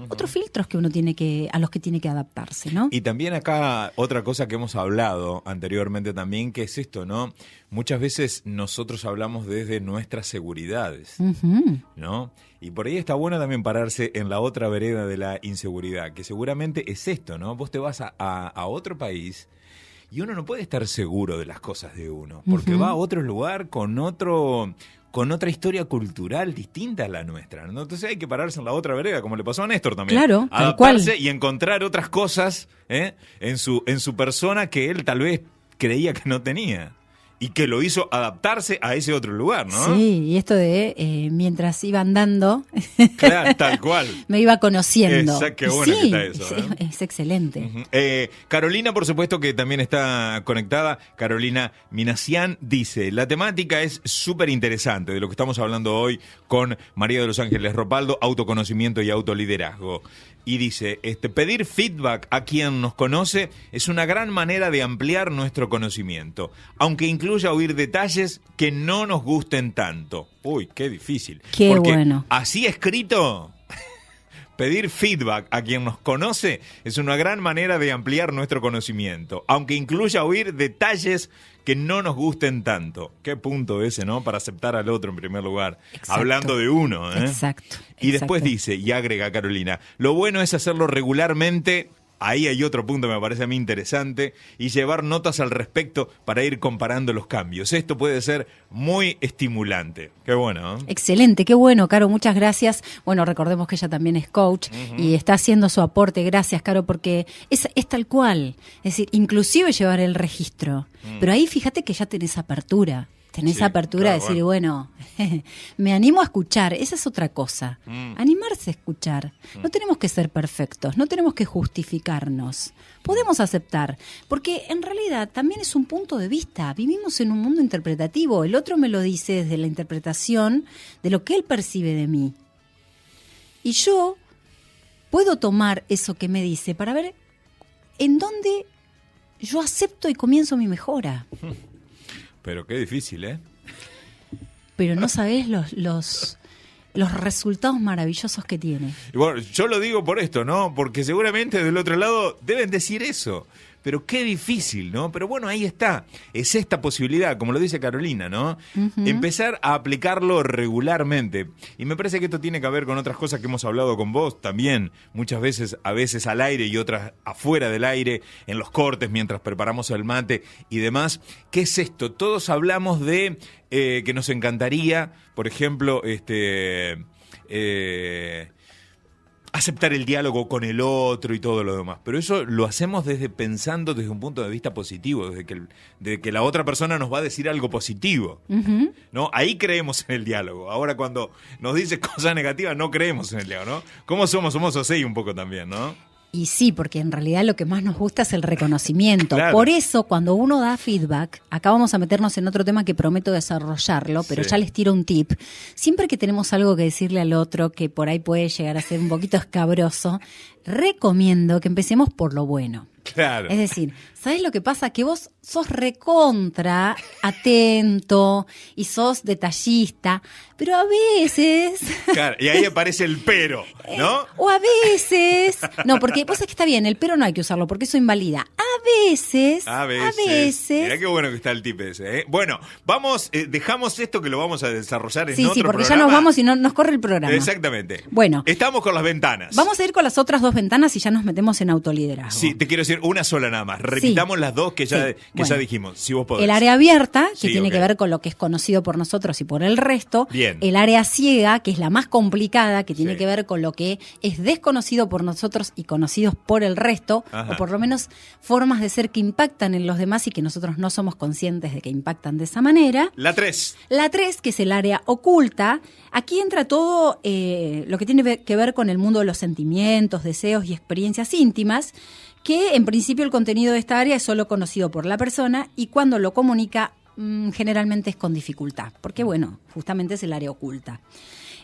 Otros filtros que uno a los que tiene que adaptarse, ¿no? Y también acá otra cosa que hemos hablado anteriormente también, que es esto, ¿no? Muchas veces nosotros hablamos desde nuestras seguridades, ¿no? Y por ahí está bueno también pararse en la otra vereda de la inseguridad, que seguramente es esto, ¿no? Vos te vas a otro país y uno no puede estar seguro de las cosas de uno, porque va a otro lugar con otra historia cultural distinta a la nuestra, ¿no? Entonces hay que pararse en la otra vereda, como le pasó a Néstor también. Claro, adaptarse tal cual. Y encontrar otras cosas en su persona que él tal vez creía que no tenía. Y que lo hizo adaptarse a ese otro lugar, ¿no? Sí, y esto de mientras iba andando, claro, tal cual. me iba conociendo. Exacto, qué bueno que está eso. Es excelente. Carolina, por supuesto, que también está conectada. Carolina Minassian dice, la temática es súper interesante de lo que estamos hablando hoy con María de los Ángeles Ropaldo, autoconocimiento y autoliderazgo. Y dice, pedir feedback a quien nos conoce es una gran manera de ampliar nuestro conocimiento, aunque incluya oír detalles que no nos gusten tanto. Uy, qué difícil. Qué porque bueno. Así escrito, pedir feedback a quien nos conoce es una gran manera de ampliar nuestro conocimiento, aunque incluya oír detalles que no nos gusten tanto. Qué punto ese, ¿no? Para aceptar al otro en primer lugar. Exacto. Hablando de uno, ¿eh? Exacto. Y después dice, y agrega Carolina, lo bueno es hacerlo regularmente. Ahí hay otro punto que me parece a mí interesante, y llevar notas al respecto para ir comparando los cambios. Esto puede ser muy estimulante. Qué bueno, ¿eh? Excelente, qué bueno, Caro, muchas gracias. Bueno, recordemos que ella también es coach y está haciendo su aporte. Gracias, Caro, porque es tal cual. Es decir, inclusive llevar el registro. Pero ahí fíjate que ya tenés apertura. Tenés apertura claro, a decir, bueno, me animo a escuchar. Esa es otra cosa. Animarse a escuchar. No tenemos que ser perfectos, no tenemos que justificarnos. Podemos aceptar, porque en realidad también es un punto de vista. Vivimos en un mundo interpretativo. El otro me lo dice desde la interpretación de lo que él percibe de mí. Y yo puedo tomar eso que me dice para ver en dónde yo acepto y comienzo mi mejora. Pero qué difícil, ¿eh? Pero no sabés los resultados maravillosos que tiene. Y bueno, yo lo digo por esto, ¿no? Porque seguramente del otro lado deben decir eso. Pero qué difícil, ¿no? Pero bueno, ahí está. Es esta posibilidad, como lo dice Carolina, ¿no? Empezar a aplicarlo regularmente. Y me parece que esto tiene que ver con otras cosas que hemos hablado con vos también. Muchas veces, a veces al aire y otras afuera del aire, en los cortes, mientras preparamos el mate y demás. ¿Qué es esto? Todos hablamos de que nos encantaría, por ejemplo, aceptar el diálogo con el otro y todo lo demás. Pero eso lo hacemos pensando desde un punto de vista positivo, desde que la otra persona nos va a decir algo positivo. ¿No? Ahí creemos en el diálogo. Ahora cuando nos dice cosas negativas no creemos en el diálogo, ¿no? ¿Cómo somos? Somos así un poco también, ¿no? Y sí, porque en realidad lo que más nos gusta es el reconocimiento. Claro. Por eso, cuando uno da feedback, acá vamos a meternos en otro tema que prometo desarrollarlo, pero ya les tiro un tip. Siempre que tenemos algo que decirle al otro que por ahí puede llegar a ser un poquito escabroso, recomiendo que empecemos por lo bueno. Claro. Es decir, ¿sabes lo que pasa? Que vos sos recontra, atento y sos detallista, pero a veces... Claro, y ahí aparece el pero, ¿no? O a veces... No, porque vos es que está bien, el pero no hay que usarlo porque eso invalida. A veces... Mirá qué bueno que está el tip ese, ¿eh? Bueno, vamos, dejamos esto que lo vamos a desarrollar en Sí, otro porque programa. ya nos vamos y no nos corre el programa. Exactamente. Bueno. Estamos con las ventanas. Vamos a ir con las otras 2 ventanas y ya nos metemos en autoliderazgo. Sí, te quiero decir una sola nada más. Repitamos las dos que ya, ya dijimos, si vos podés. El área abierta, que Sí, tiene ok. que ver con lo que es conocido por nosotros y por el resto. Bien. El área ciega, que es la más complicada, que tiene Sí. que ver con lo que es desconocido por nosotros y conocidos por el resto, Ajá. o por lo menos formas de ser que impactan en los demás y que nosotros no somos conscientes de que impactan de esa manera. La 3. La 3, que es el área oculta, aquí entra todo lo que tiene que ver con el mundo de los sentimientos, deseos y experiencias íntimas, que en principio el contenido de esta área es solo conocido por la persona y cuando lo comunica generalmente es con dificultad, porque bueno, justamente es el área oculta.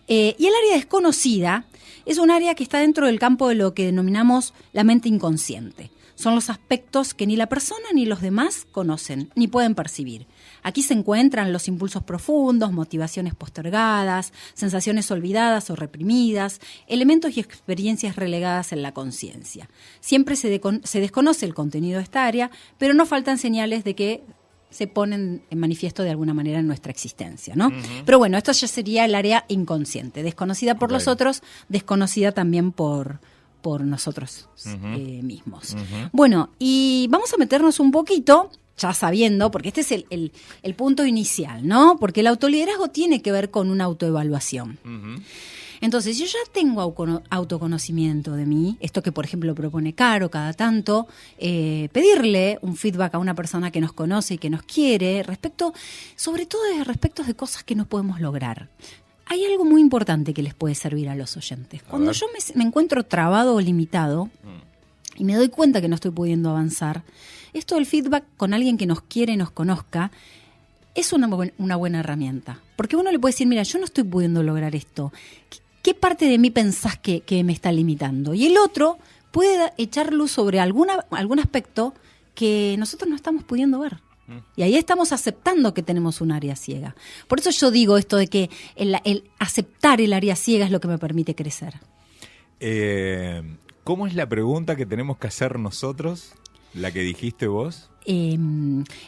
Y el área desconocida es un área que está dentro del campo de lo que denominamos la mente inconsciente. Son los aspectos que ni la persona ni los demás conocen, ni pueden percibir. Aquí se encuentran los impulsos profundos, motivaciones postergadas, sensaciones olvidadas o reprimidas, elementos y experiencias relegadas en la conciencia. Siempre se desconoce el contenido de esta área, pero no faltan señales de que se ponen en manifiesto de alguna manera en nuestra existencia, ¿no? Pero bueno, esto ya sería el área inconsciente, desconocida por los otros, desconocida también por nosotros mismos. Bueno, y vamos a meternos un poquito, ya sabiendo, porque este es el punto inicial, ¿no? Porque el autoliderazgo tiene que ver con una autoevaluación. Entonces, yo ya tengo autoconocimiento de mí, esto que por ejemplo propone Caro cada tanto, pedirle un feedback a una persona que nos conoce y que nos quiere, sobre todo respecto de cosas que no podemos lograr. Hay algo muy importante que les puede servir a los oyentes. Cuando yo me encuentro trabado o limitado y me doy cuenta que no estoy pudiendo avanzar, esto del feedback con alguien que nos quiere y nos conozca es una buena herramienta. Porque uno le puede decir, mira, yo no estoy pudiendo lograr esto. ¿Qué parte de mí pensás que me está limitando? Y el otro puede echar luz sobre algún aspecto que nosotros no estamos pudiendo ver. Y ahí estamos aceptando que tenemos un área ciega. Por eso yo digo esto de que el aceptar el área ciega es lo que me permite crecer. ¿Cómo es la pregunta que tenemos que hacer nosotros? ¿La que dijiste vos?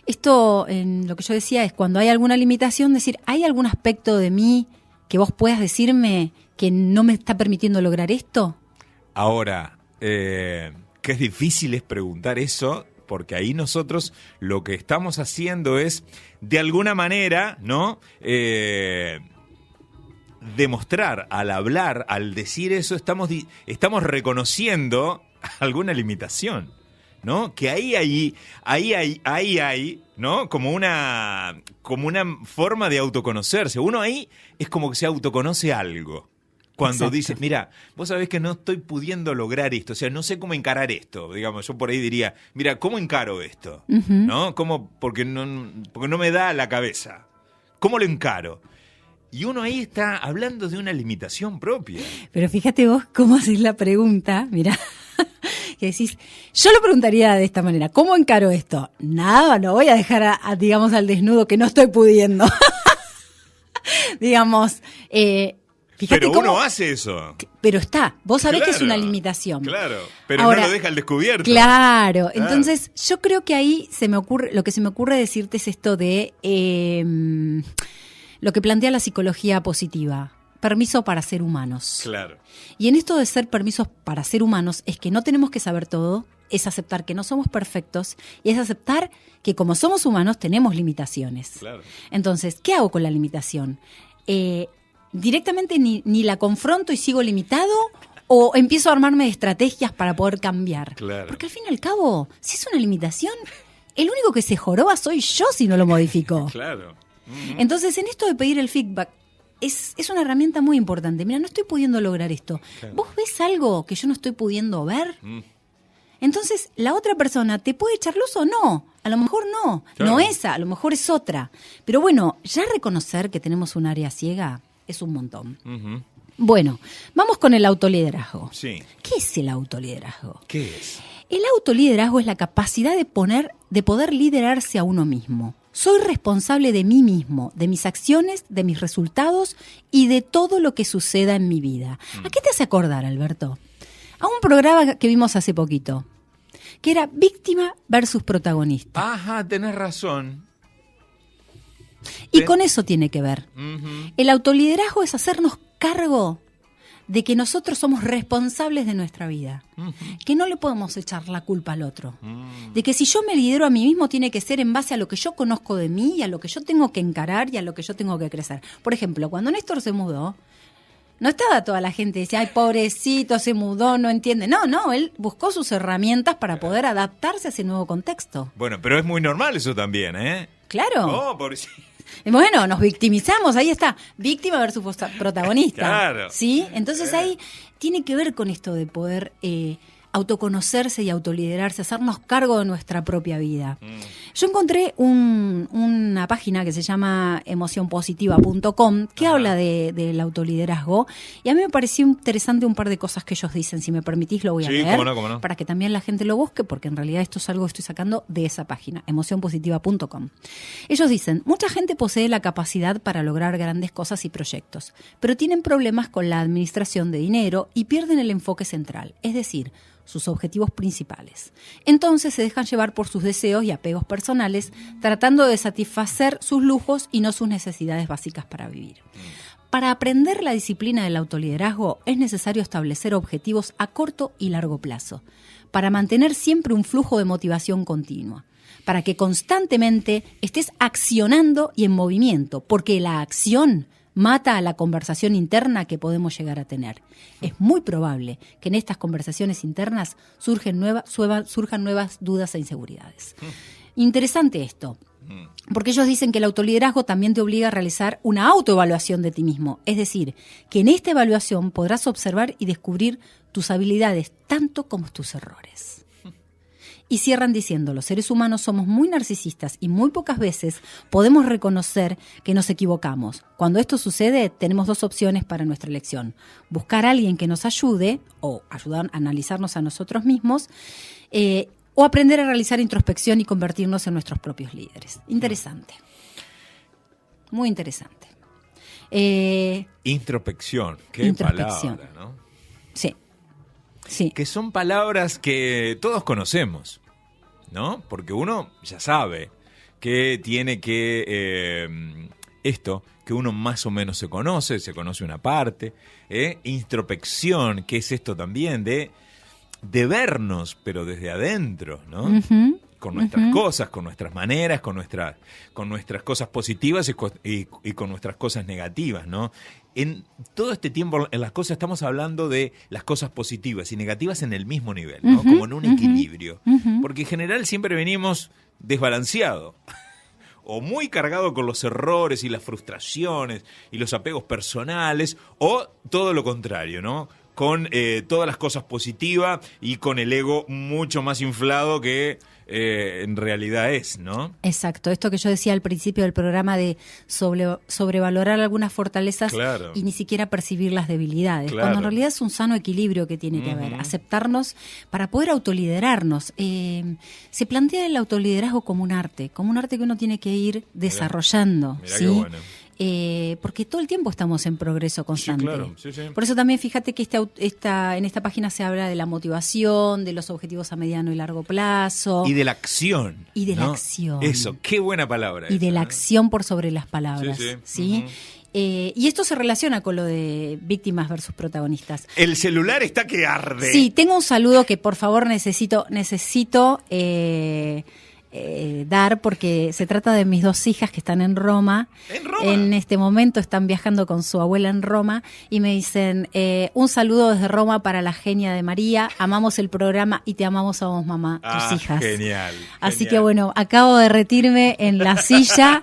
Esto, lo que yo decía es cuando hay alguna limitación, decir, ¿hay algún aspecto de mí que vos puedas decirme que no me está permitiendo lograr esto? Ahora, que es difícil es preguntar eso, porque ahí nosotros lo que estamos haciendo es, de alguna manera, ¿no? Demostrar, al hablar, al decir eso, estamos reconociendo alguna limitación, ¿no? Que ahí hay, ¿no? Como una forma de autoconocerse. Uno ahí es como que se autoconoce algo. Cuando Exacto. dices, mira, vos sabés que no estoy pudiendo lograr esto, o sea, no sé cómo encarar esto. Digamos, yo por ahí diría, mira, ¿cómo encaro esto? ¿No? Porque no me da la cabeza. ¿Cómo lo encaro? Y uno ahí está hablando de una limitación propia. Pero fíjate vos cómo haces la pregunta, mirá, que decís, yo lo preguntaría de esta manera, ¿cómo encaro esto? Nada, no voy a dejar digamos, al desnudo que no estoy pudiendo. Digamos, fíjate Pero cómo, uno hace eso. Pero vos sabés que es una Claro, limitación. Claro, pero Ahora, no lo deja al descubierto. Claro, Claro. entonces yo creo que ahí lo que se me ocurre decirte es esto de lo que plantea la psicología positiva, permiso para ser humanos. Claro. Y en esto de ser permisos para ser humanos es que no tenemos que saber todo, es aceptar que no somos perfectos y es aceptar que como somos humanos tenemos limitaciones. Claro. Entonces, ¿qué hago con la limitación? ¿Directamente ni la confronto y sigo limitado o empiezo a armarme de estrategias para poder cambiar? Claro. Porque al fin y al cabo, si es una limitación, el único que se joroba soy yo si no lo modifico. Claro. Entonces, en esto de pedir el feedback, es una herramienta muy importante. Mira, no estoy pudiendo lograr esto. Claro. ¿Vos ves algo que yo no estoy pudiendo ver? Entonces, la otra persona te puede echar luz o no. A lo mejor no. Claro. No esa, a lo mejor es otra. Pero bueno, ya reconocer que tenemos un área ciega es un montón. Bueno, vamos con el autoliderazgo. Sí. ¿Qué es el autoliderazgo? ¿Qué es? El autoliderazgo es la capacidad de poder liderarse a uno mismo. Soy responsable de mí mismo, de mis acciones, de mis resultados y de todo lo que suceda en mi vida. ¿A qué te hace acordar, Alberto? A un programa que vimos hace poquito, que era víctima versus protagonista. Ajá, tenés razón. Y con eso tiene que ver. Uh-huh. El autoliderazgo es hacernos cargo de que nosotros somos responsables de nuestra vida, que no le podemos echar la culpa al otro, de que si yo me lidero a mí mismo tiene que ser en base a lo que yo conozco de mí y a lo que yo tengo que encarar y a lo que yo tengo que crecer. Por ejemplo, cuando Néstor se mudó, no estaba toda la gente decía, ay, pobrecito, se mudó, no entiende. No, él buscó sus herramientas para poder adaptarse a ese nuevo contexto. Bueno, pero es muy normal eso también, ¿eh? Claro. Oh, pobrecito. Bueno, nos victimizamos, ahí está, víctima versus protagonista. Claro. ¿Sí? Entonces ahí tiene que ver con esto de poder autoconocerse y autoliderarse, hacernos cargo de nuestra propia vida. Yo encontré una página que se llama emocionpositiva.com que habla del autoliderazgo y a mí me pareció interesante un par de cosas que ellos dicen. Si me permitís lo voy a leer cómo no. para que también la gente lo busque, porque en realidad esto es algo que estoy sacando de esa página, emocionpositiva.com. Ellos dicen, mucha gente posee la capacidad para lograr grandes cosas y proyectos, pero tienen problemas con la administración de dinero y pierden el enfoque central, es decir, sus objetivos principales. Entonces se dejan llevar por sus deseos y apegos personales, tratando de satisfacer sus lujos y no sus necesidades básicas para vivir. Para aprender la disciplina del autoliderazgo es necesario establecer objetivos a corto y largo plazo, para mantener siempre un flujo de motivación continua, para que constantemente estés accionando y en movimiento, porque la acción mata a la conversación interna que podemos llegar a tener. Es muy probable que en estas conversaciones internas surjan nuevas dudas e inseguridades. Interesante esto, porque ellos dicen que el autoliderazgo también te obliga a realizar una autoevaluación de ti mismo. Es decir, que en esta evaluación podrás observar y descubrir tus habilidades tanto como tus errores. Y cierran diciendo, los seres humanos somos muy narcisistas y muy pocas veces podemos reconocer que nos equivocamos. Cuando esto sucede, tenemos dos opciones para nuestra elección. Buscar a alguien que nos ayude o ayudar a analizarnos a nosotros mismos o aprender a realizar introspección y convertirnos en nuestros propios líderes. Interesante. Muy interesante. Introspección. Qué palabra, ¿no? Sí. Sí. Que son palabras que todos conocemos, ¿no? Porque uno ya sabe que tiene que que uno más o menos se conoce una parte. Introspección, que es esto también de vernos, pero desde adentro, ¿no? Uh-huh. Con nuestras cosas, con nuestras maneras, con nuestras cosas positivas y con nuestras cosas negativas, ¿no? En todo este tiempo, en las cosas, estamos hablando de las cosas positivas y negativas en el mismo nivel, ¿no? Uh-huh, como en un equilibrio. Uh-huh. Porque en general siempre venimos desbalanceados. O muy cargado con los errores y las frustraciones y los apegos personales, o todo lo contrario, ¿no? Con todas las cosas positivas y con el ego mucho más inflado que en realidad es, ¿no? Exacto, esto que yo decía al principio del programa de sobrevalorar algunas fortalezas, claro, y ni siquiera percibir las debilidades, claro, cuando en realidad es un sano equilibrio que tiene que haber, aceptarnos para poder autoliderarnos. Se plantea el autoliderazgo como un arte que uno tiene que ir desarrollando. Mirá ¿sí? Qué bueno. Porque todo el tiempo estamos en progreso constante. Sí, claro. Sí, sí. Por eso también fíjate que en esta página se habla de la motivación, de los objetivos a mediano y largo plazo. Y de la acción. Y de ¿no? la acción. Eso, qué buena palabra. Y esa, de la acción por sobre las palabras. Sí, sí. ¿sí? Y esto se relaciona con lo de víctimas versus protagonistas. El celular está que arde. Sí, tengo un saludo que por favor necesito dar, porque se trata de mis dos hijas que están en Roma. ¿En Roma? En este momento están viajando con su abuela en Roma y me dicen, un saludo desde Roma para la genia de María, amamos el programa y te amamos a vos, mamá, tus hijas. Genial. Así genial. que bueno, acabo de derretirme en la silla.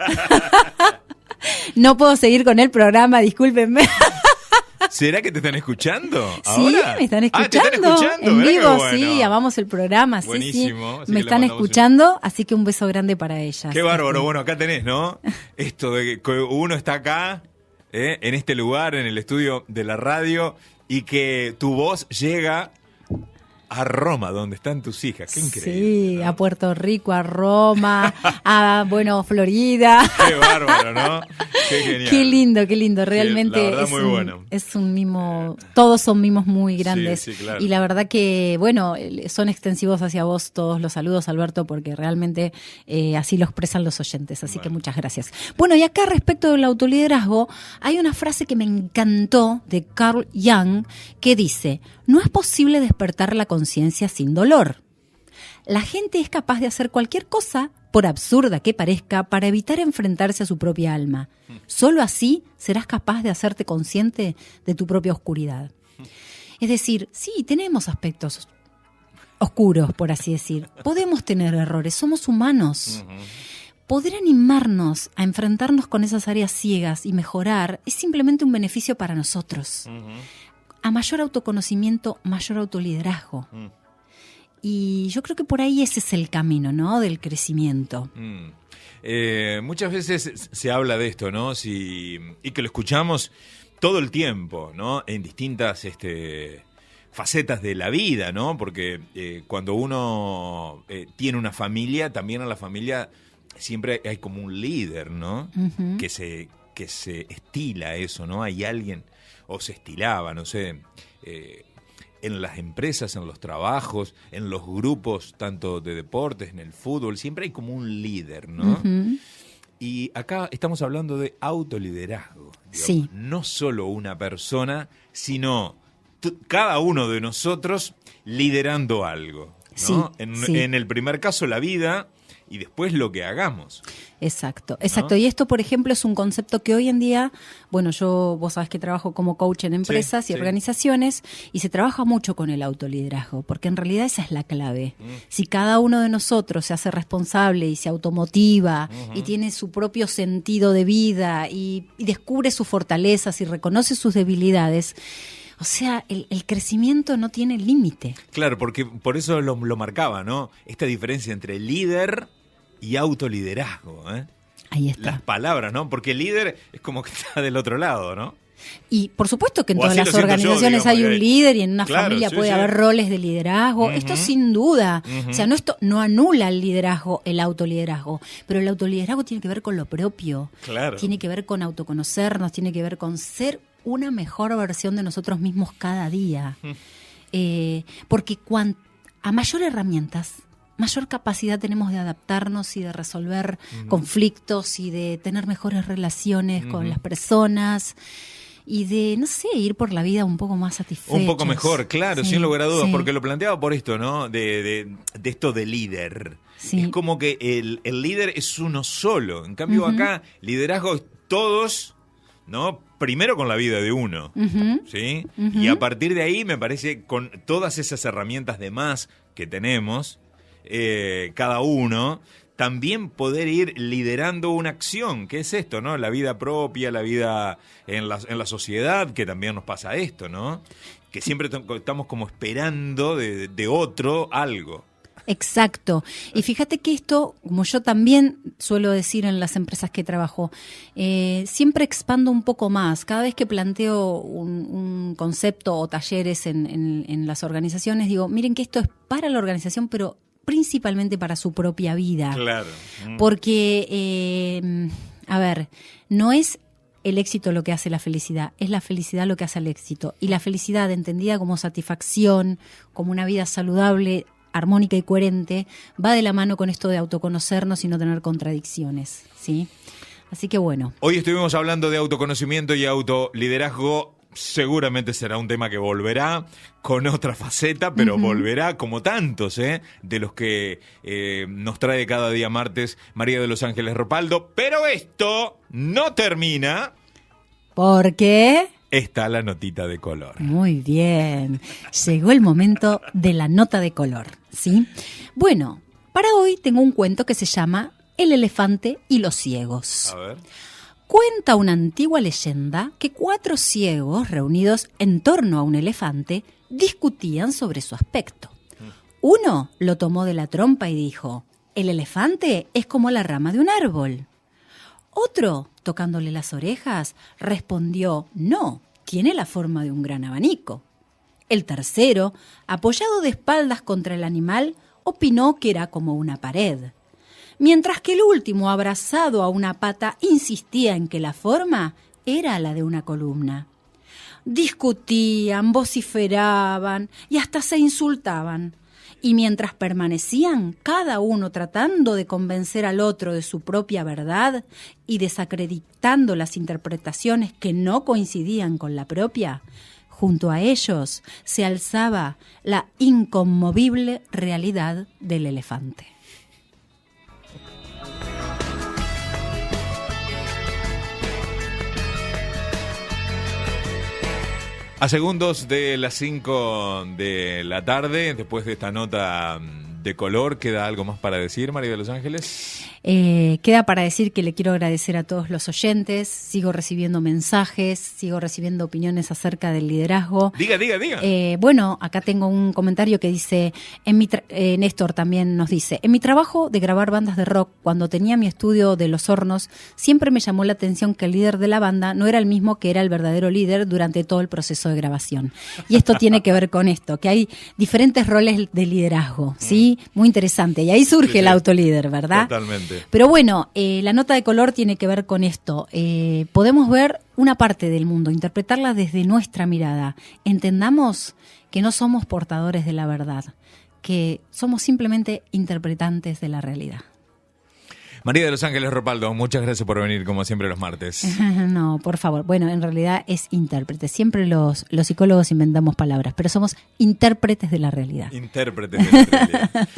No puedo seguir con el programa, discúlpenme. ¿Será que te están escuchando Sí, ahora? me están escuchando, ¿te están escuchando? en Mirá vivo, qué bueno. sí, amamos el programa, Buenísimo. sí, Así me que le están mandamos escuchando, así que un beso grande para ellas. Qué bárbaro, bueno, acá tenés, ¿no? Esto de que uno está acá, en este lugar, en el estudio de la radio, y que tu voz llega A Roma, donde están tus hijas. Qué increíble. Sí, ¿no? a Puerto Rico, a Roma, a, Florida. Qué bárbaro, ¿no? Qué genial. Qué lindo. Realmente la verdad, muy bueno. Es un mimo, todos son mimos muy grandes. Sí, claro. Y la verdad que, bueno, son extensivos hacia vos todos los saludos, Alberto, porque realmente así lo expresan los oyentes. Así que muchas gracias. Bueno, y acá respecto del autoliderazgo, hay una frase que me encantó de Carl Jung que dice: no es posible despertar la conciencia sin dolor. La gente es capaz de hacer cualquier cosa, por absurda que parezca, para evitar enfrentarse a su propia alma. Solo así serás capaz de hacerte consciente de tu propia oscuridad. Es decir, sí, tenemos aspectos oscuros, por así decir. Podemos tener errores, somos humanos. Poder animarnos a enfrentarnos con esas áreas ciegas y mejorar es simplemente un beneficio para nosotros. A mayor autoconocimiento, mayor autoliderazgo. Y yo creo que por ahí ese es el camino, ¿no? Del crecimiento. Muchas veces se habla de esto, ¿no? Y que lo escuchamos todo el tiempo, ¿no? En distintas facetas de la vida, ¿no? Porque cuando uno tiene una familia, también a la familia siempre hay como un líder, ¿no? Que se estila eso, ¿no? Hay alguien, o se estilaba, no sé, en las empresas, en los trabajos, en los grupos, tanto de deportes, en el fútbol, siempre hay como un líder, ¿no? Y acá estamos hablando de autoliderazgo. Digamos. Sí. No solo una persona, sino cada uno de nosotros liderando algo, ¿no? Sí. En el primer caso, la vida, y después lo que hagamos. Exacto. ¿No? Y esto, por ejemplo, es un concepto que hoy en día, bueno, vos sabés que trabajo como coach en empresas y organizaciones, y se trabaja mucho con el autoliderazgo, porque en realidad esa es la clave. Si cada uno de nosotros se hace responsable y se automotiva y tiene su propio sentido de vida y descubre sus fortalezas y reconoce sus debilidades, o sea, el crecimiento no tiene límite. Claro, porque por eso lo marcaba, ¿no? Esta diferencia entre líder y autoliderazgo, ¿eh? Ahí está. Las palabras, ¿no? Porque el líder es como que está del otro lado, ¿no? Y por supuesto que en O todas así las lo siento yo, organizaciones digamos, hay un líder y en una claro, familia sí, puede sí. haber roles de liderazgo. Esto sin duda. O sea, esto no anula el liderazgo, el autoliderazgo, pero el autoliderazgo tiene que ver con lo propio. Claro. Tiene que ver con autoconocernos, tiene que ver con ser una mejor versión de nosotros mismos cada día. Porque a mayor herramientas, mayor capacidad tenemos de adaptarnos y de resolver conflictos y de tener mejores relaciones con las personas y de, no sé, ir por la vida un poco más satisfechos. Un poco mejor, claro, Sí, sin lugar a dudas, sí. porque lo planteaba por esto, ¿no? De esto de líder. Sí. Es como que el líder es uno solo. En cambio acá, liderazgo es todos, ¿no? Primero con la vida de uno, ¿sí? Y a partir de ahí, me parece, con todas esas herramientas de más que tenemos, cada uno, también poder ir liderando una acción, que es esto, ¿no? La vida propia, la vida en la sociedad, que también nos pasa esto, ¿no? Que siempre estamos como esperando de otro algo. Exacto. Y fíjate que esto, como yo también suelo decir en las empresas que trabajo, siempre expando un poco más. Cada vez que planteo un concepto o talleres en las organizaciones, digo, miren que esto es para la organización, pero principalmente para su propia vida. Claro. Porque, a ver, no es el éxito lo que hace la felicidad, es la felicidad lo que hace el éxito. Y la felicidad, entendida como satisfacción, como una vida saludable, armónica y coherente, va de la mano con esto de autoconocernos y no tener contradicciones, ¿sí? Así que bueno. Hoy estuvimos hablando de autoconocimiento y autoliderazgo. Seguramente será un tema que volverá con otra faceta, pero volverá como tantos, de los que nos trae cada día martes María de los Ángeles Ropaldo. Pero esto no termina. ¿Por qué? Está la notita de color. Muy bien. Llegó el momento de la nota de color, ¿sí? Bueno, para hoy tengo un cuento que se llama El elefante y los ciegos. A ver. Cuenta una antigua leyenda que 4 ciegos reunidos en torno a un elefante discutían sobre su aspecto. Uno lo tomó de la trompa y dijo: el elefante es como la rama de un árbol. Otro, tocándole las orejas, respondió: no, tiene la forma de un gran abanico. El tercero, apoyado de espaldas contra el animal, opinó que era como una pared. Mientras que el último, abrazado a una pata, insistía en que la forma era la de una columna. Discutían, vociferaban y hasta se insultaban. Y mientras permanecían, cada uno tratando de convencer al otro de su propia verdad y desacreditando las interpretaciones que no coincidían con la propia, junto a ellos se alzaba la inconmovible realidad del elefante. A segundos de las 5 de la tarde, después de esta nota de color, ¿queda algo más para decir, María de los Ángeles? Queda para decir que le quiero agradecer a todos los oyentes. Sigo recibiendo mensajes, sigo recibiendo opiniones acerca del liderazgo. Diga. Bueno, acá tengo un comentario que dice, Néstor también nos dice, en mi trabajo de grabar bandas de rock, cuando tenía mi estudio de Los Hornos, siempre me llamó la atención que el líder de la banda no era el mismo que era el verdadero líder durante todo el proceso de grabación. Y esto tiene que ver con esto, que hay diferentes roles de liderazgo, ¿sí? Muy interesante. Y ahí surge el autolíder, ¿verdad? Totalmente. Pero bueno, la nota de color tiene que ver con esto. Podemos ver una parte del mundo, interpretarla desde nuestra mirada. Entendamos que no somos portadores de la verdad, que somos simplemente interpretantes de la realidad. María de los Ángeles Ropaldo, muchas gracias por venir como siempre los martes. No, por favor. Bueno, en realidad es intérprete. Siempre los psicólogos inventamos palabras, pero somos intérpretes de la realidad. Intérpretes de la realidad.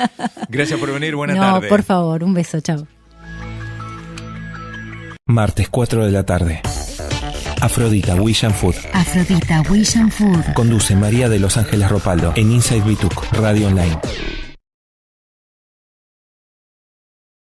Gracias por venir, buenas tardes. No, por favor, un beso, chao. Martes 4 de la tarde. Afrodita Wish and Food. Afrodita Wish and Food. Conduce María de los Ángeles Ropaldo en Inside Bituk, Radio Online.